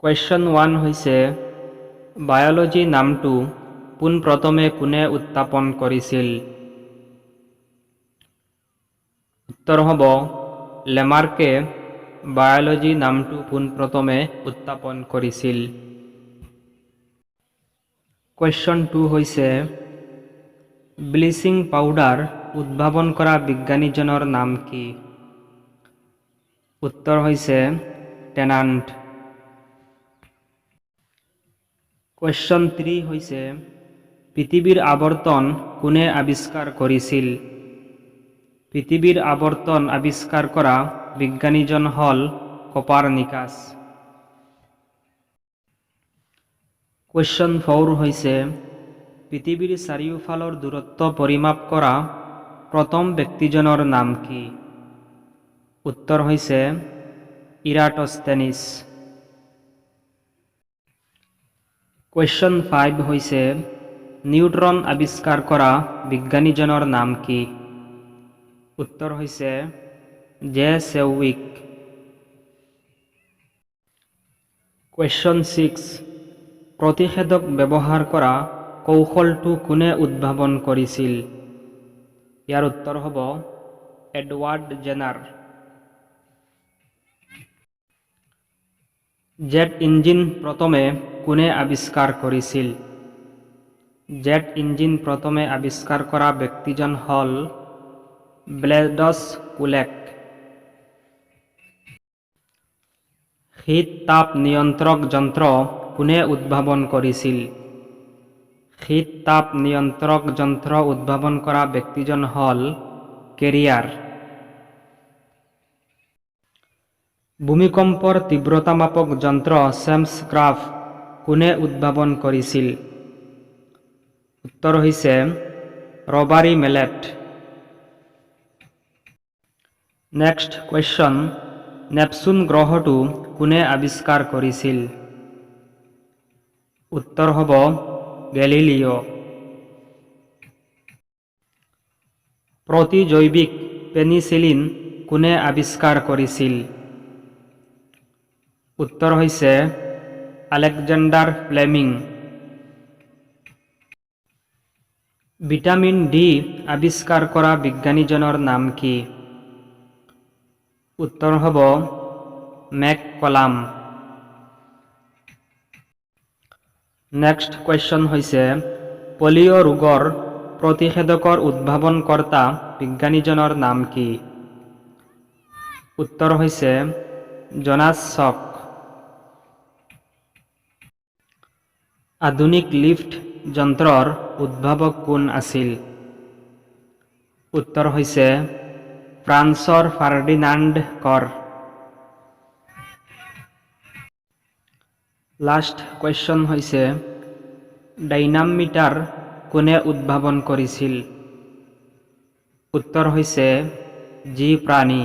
Question 1 হৈছে biology নামটো পোনপ্ৰথমে কোনে উত্থাপন কৰিছিল? উত্তৰ হ'ব লেমাৰ্কে বায়'লজি নামটো পোনপ্ৰথমে উত্থাপন কৰিছিল। কুৱেশ্যন 2 হৈছে ব্লিচিং পাউডাৰ উদ্ভাৱন কৰা বিজ্ঞানীজনৰ নাম কি? উত্তৰ হৈছে টেনাণ্ট। কুৱেশ্যন 3 হৈছে পৃথিৱীৰ আৱৰ্তন কোনে আৱিষ্কাৰ কৰিছিল? পৃথিৱীৰ আৱৰ্তন আৱিষ্কাৰ কৰা বিজ্ঞানীজন হ'ল কোপাৰ্নিকাছ। কুৱেশ্যন 4 হৈছে পৃথিৱীৰ চাৰিওফালৰ দূৰত্ব পৰিমাপ কৰা প্ৰথম ব্যক্তিজনৰ নাম কি? উত্তৰ হৈছে ইৰাটোস্থেনিছ। কুৱেশ্যন 5 হৈছে নিউট্ৰন আৱিষ্কাৰ কৰা বিজ্ঞানীজনৰ নাম কি? উত্তৰ হৈছে জে চেডউইক। কুৱেশ্যন 6 প্ৰতিষেধক ব্যৱহাৰ কৰা কৌশলটো কোনে উদ্ভাৱন কৰিছিল? ইয়াৰ উত্তৰ হ'ব এডৱাৰ্ড জেনাৰ। জেট ইঞ্জিন প্ৰথমে কোনে আৱিষ্কাৰ কৰিছিল? জেট ইঞ্জিন প্ৰথমে আৱিষ্কাৰ কৰা ব্যক্তিজন হ'ল ব্লেডছ কুলেক। শীত তাপ নিয়ন্ত্ৰক যন্ত্ৰ কোনে উদ্ভাৱন কৰিছিল? শীত তাপ নিয়ন্ত্ৰক যন্ত্ৰ উদ্ভাৱন কৰা ব্যক্তিজন হ'ল কেৰিয়াৰ। ভূমিকম্পৰ তীব্ৰতা মাপক যন্ত্ৰ স্পেচক্ৰাফ্ট কোনে উদ্ভাৱন কৰিছিল? উত্তৰ হৈছে robbery mallet. Next question Neptune গ্ৰহটো কোনে আৱিষ্কাৰ কৰিছিল? উত্তৰ হ'ব গেলিলিঅ'। প্ৰতিজৈৱিক পেনিচিলিন কোনে আৱিষ্কাৰ কৰিছিল? উত্তৰ হৈছে আলেকজেণ্ডাৰ ফ্লেমিং। ভিটামিন ডি আৱিষ্কাৰ কৰা বিজ্ঞানীজনৰ নাম কি? উত্তৰ হ'ব মেককলাম। নেক্সট কুৱেশ্যন হৈছে পলিঅ' ৰোগৰ প্ৰতিষেধকৰ উদ্ভাৱনকৰ্তা বিজ্ঞানীজনৰ নাম কি? উত্তৰ হৈছে জোনাছ ছক। আধুনিক লিফ্ট যন্ত্ৰৰ উদ্ভাৱক কোন আছিল? উত্তৰ হৈছে ফ্ৰান্সৰ ফাৰ্ডিনাণ্ড কৰ। লাষ্ট কুৱেশ্যন হৈছে ডাইনামিটাৰ কোনে উদ্ভাৱন কৰিছিল? উত্তৰ হৈছে জি প্ৰাণী।